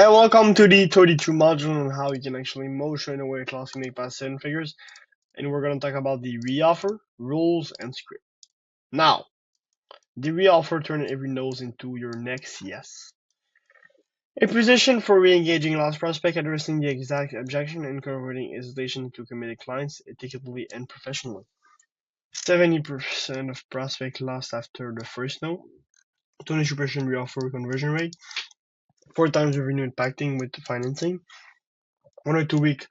And welcome to the 32 module on how you can actually motion away a class unique past 7 figures. And we're going to talk about the reoffer, rules, and script. Now, the reoffer turns every nose into your next yes. A position for re-engaging lost prospect, addressing the exact objection and converting hesitation into committed clients ethically and professionally. 70% of prospect lost after the first no. 22% reoffer conversion rate. 4 times revenue impacting with financing. 1 or 2 week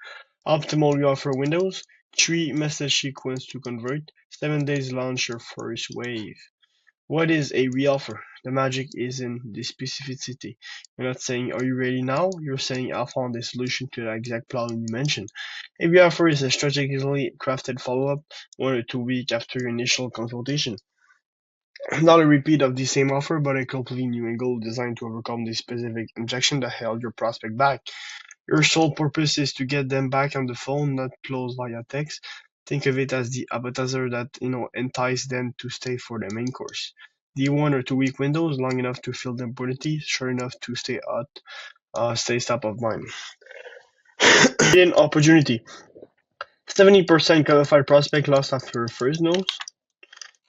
optimal reoffer windows. 3 message sequence to convert. 7 days launch your first wave. What is a reoffer? The magic is in the specificity. You're not saying, are you ready now? You're saying, I found a solution to the exact problem you mentioned. A reoffer is a strategically crafted follow-up 1 or 2 weeks after your initial consultation. Not a repeat of the same offer, but a completely new angle designed to overcome the specific objection that held your prospect back. Your sole purpose is to get them back on the phone, not close via text. Think of it as the appetizer that entice them to stay for the main course. The 1 or 2 week window is long enough to fill the opportunity, short enough to stay top of mind. Hidden opportunity. 70% qualified prospect lost after first nose.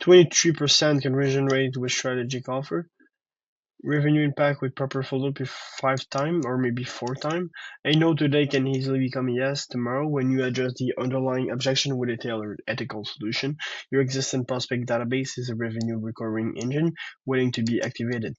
23% conversion rate with strategic offer. Revenue impact with proper follow-up is 5 times or maybe 4 times. A no today can easily become a yes tomorrow when you address the underlying objection with a tailored ethical solution. Your existing prospect database is a revenue recurring engine waiting to be activated.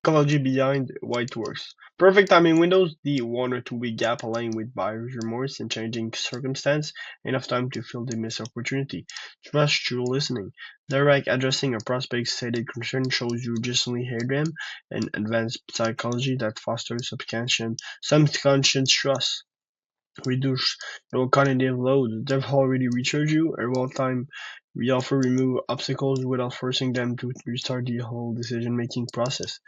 Psychology behind why it works. Perfect timing windows, the 1 or 2 week gap aligned with buyer's remorse and changing circumstance, enough time to fill the missed opportunity. Trust true listening. Direct addressing a prospect's stated concern shows you genuinely hear them, and advanced psychology that fosters subconscious trust. Reduce your cognitive load. They've already researched you. A real-time reoffer remove obstacles without forcing them to restart the whole decision-making process.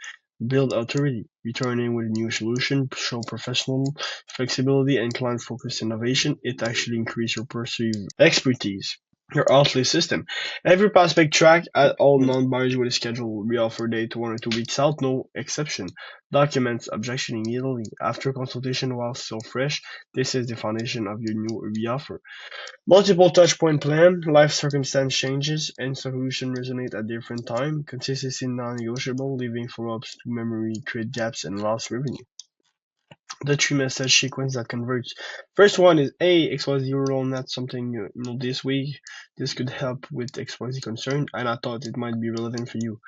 Build authority. Returning with a new solution. Show professional flexibility and client-focused innovation. It actually increases your perceived expertise. Your outlet system. Every prospect track at all non-buyers with a scheduled reoffer date 1 or 2 weeks out, no exception. Documents objection immediately after consultation while still fresh. This is the foundation of your new reoffer. Multiple touchpoint plan, life circumstance changes, and solution resonate at different time. Consistency non-negotiable, leaving follow-ups to memory, create gaps, and lost revenue. The 3 message sequence that converts. First one is XYZ rule, not something new this week. This could help with XYZ concern, and I thought it might be relevant for you.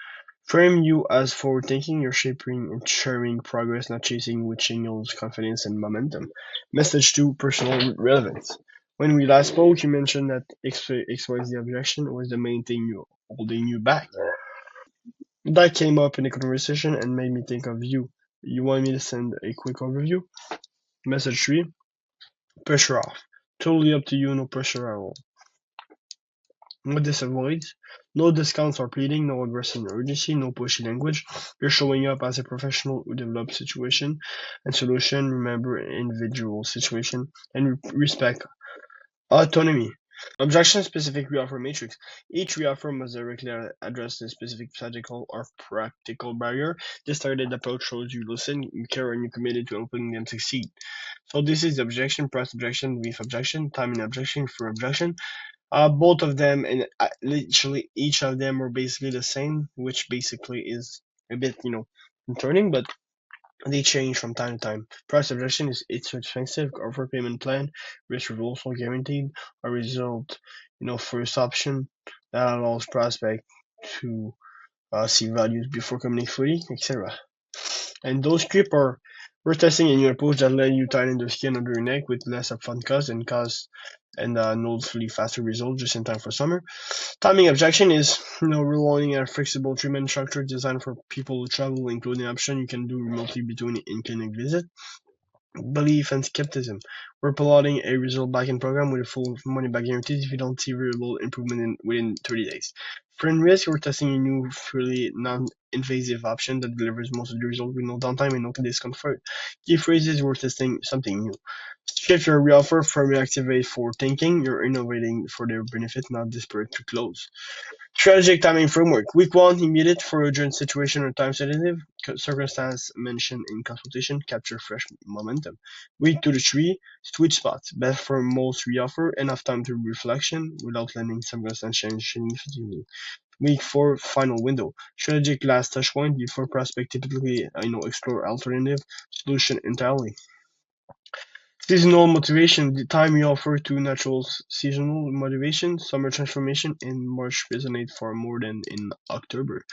Frame you as forward thinking, you're shaping and sharing progress, not chasing with shingles, confidence, and momentum. Message 2, personal relevance. When we last spoke, you mentioned that XYZ objection was the main thing holding you back. That came up in the conversation and made me think of you. You want me to send a quick overview? Message 3, pressure off. Totally up to you, no pressure at all. What this avoids, no discounts or pleading, no aggressive urgency, no pushy language. You're showing up as a professional who develops situation and solution, remember individual situation, and respect autonomy. Objection-specific reoffer matrix. Each reoffer must directly address the specific psychological or practical barrier. This targeted approach shows you listen, you care, and you're committed to helping them succeed. So this is the objection, press objection, brief objection, timing objection, for objection. Both of them and literally each of them are basically the same, which basically is a bit, concerning, but they change from time to time. Price objection is it's expensive, offer payment plan, risk reversal guaranteed, a result, first option that allows prospect to see values before committing fully, etc. And those scripts are we're testing a new approach that let you tighten the skin under your neck with less upfront costs and noticeably faster results just in time for summer. Timing objection is, relying on a flexible treatment structure designed for people who travel, including option you can do remotely between in-clinic visit. Belief and skepticism. We're piloting a result backing program with a full money back guarantee if you don't see visible improvement within 30 days. Friend risk, we're testing a new fully invasive option that delivers most of the result with no downtime and no discomfort. Key phrases were testing something new. Shift your reoffer from reactivate for thinking. You're innovating for their benefit, not desperate to close. Strategic timing framework. Week 1, immediate for urgent situation or time sensitive circumstance mentioned in consultation, capture fresh momentum. Week 2 to 3, sweet spot. Best for most reoffer, enough time to reflection without letting circumstance change significantly. Week 4, final window. Strategic last touch point before prospect typically explore alternative solution entirely. Seasonal motivation, the time we offer to natural seasonal motivation, summer transformation in March resonate far more than in October.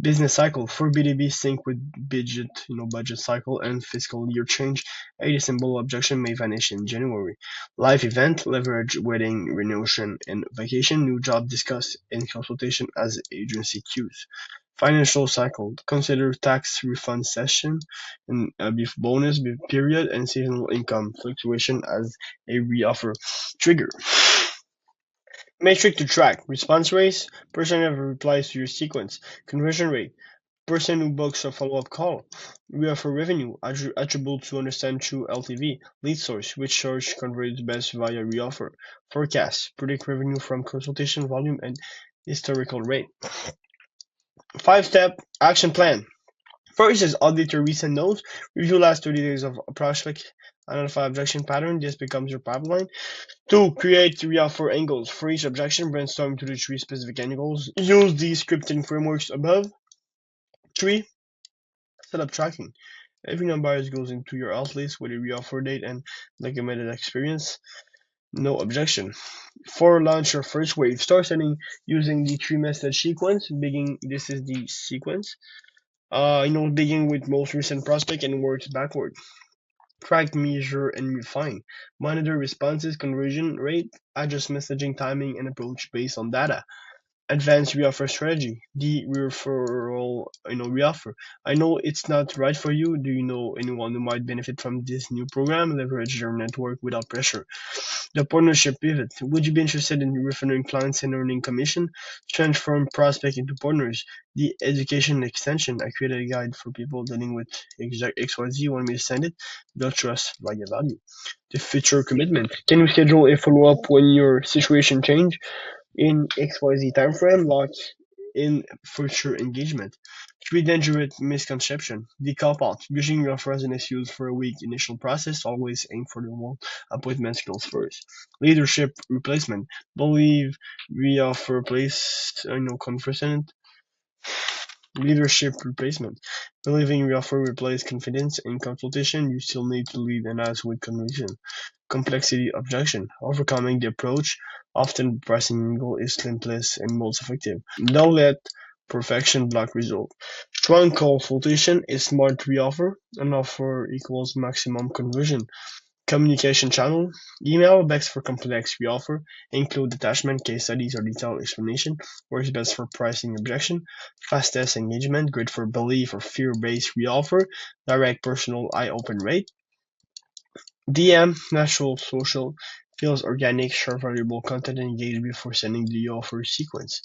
Business cycle for B2B sync with budget cycle and fiscal year change. A symbol objection may vanish in January. Live event, leverage wedding, renewal, and vacation. New job discussed in consultation as agency cues. Financial cycle, consider tax refund session and bonus period and seasonal income fluctuation as a reoffer trigger. Metric to track: response rates, percent of replies to your sequence, conversion rate, person who books a follow-up call, reoffer revenue attributable to understand true LTV, lead source, which source converts best via reoffer, forecast, predict revenue from consultation volume and historical rate. 5-step action plan. First is audit your recent notes, review last 30 days of a prospect, identify objection pattern, this becomes your pipeline. 2. Create reoffer angles. For each objection, brainstorm 2 to 3 specific angles. Use these scripting frameworks above. 3. Set up tracking. Every number goes into your out list with a reoffer date and documented experience. No objection. 4. Launch your first wave. Start setting using the 3-message sequence. This is the sequence. Begin with most recent prospect and works backward. Track, measure, and refine. Monitor responses, conversion rate, adjust messaging timing and approach based on data. Advanced reoffer strategy. The referral, reoffer. I know it's not right for you. Do you know anyone who might benefit from this new program? Leverage your network without pressure. The partnership pivot. Would you be interested in referring clients and earning commission? Transform prospect into partners. The education extension. I created a guide for people dealing with XYZ. Want me to send it? Build trust via value. The future commitment. Can you schedule a follow-up when your situation change? In XYZ timeframe, lock in future engagement. 3 dangerous misconception. The cop-out. Using your offer as an excuse for a weak initial process. Always aim for the one appointment skills first. Leadership replacement. Believe we offer place confident. Leadership replacement. Believing we offer replace confidence in consultation, you still need to lead and ask with conviction. Complexity objection. Overcoming the approach. Often pricing goal is simplest and most effective. Don't let perfection block result. Strong consultation is smart reoffer. An offer equals maximum conversion. Communication channel. Email best for complex reoffer. Include attachment, case studies, or detailed explanation. Works best for pricing objection. Fastest engagement. Great for belief or fear-based reoffer. Direct personal eye-open rate. DM, natural, social, feels organic, share valuable content, and engage before sending the offer sequence.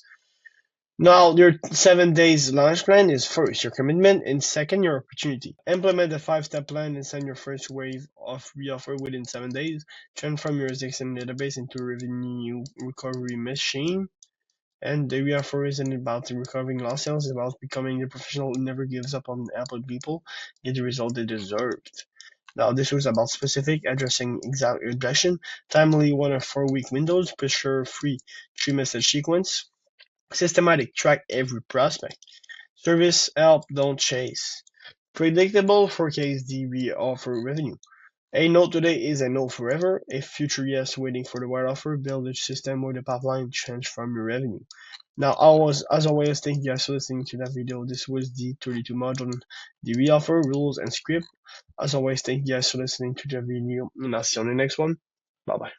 Now, your 7 days launch plan is first, your commitment, and second, your opportunity. Implement a 5-step plan and send your first wave of reoffer within 7 days. Transform your existing database into a revenue recovery machine. And the reoffer isn't about recovering lost sales, it's about becoming the professional who never gives up on Apple people, get the result they deserved. Now, this was about specific, addressing exact objection, timely 1 or 4 week windows, pressure free 3-message sequence, systematic, track every prospect, service, help, don't chase, predictable, forecast the reoffer revenue. A no today is a no forever. A future yes waiting for the right offer. Build a system where the pipeline transform your revenue. Now, as always, thank you guys for listening to that video. This was the 32 module, the reoffer, rules, and script. As always, thank you guys for listening to the video, and I'll see you on the next one. Bye-bye.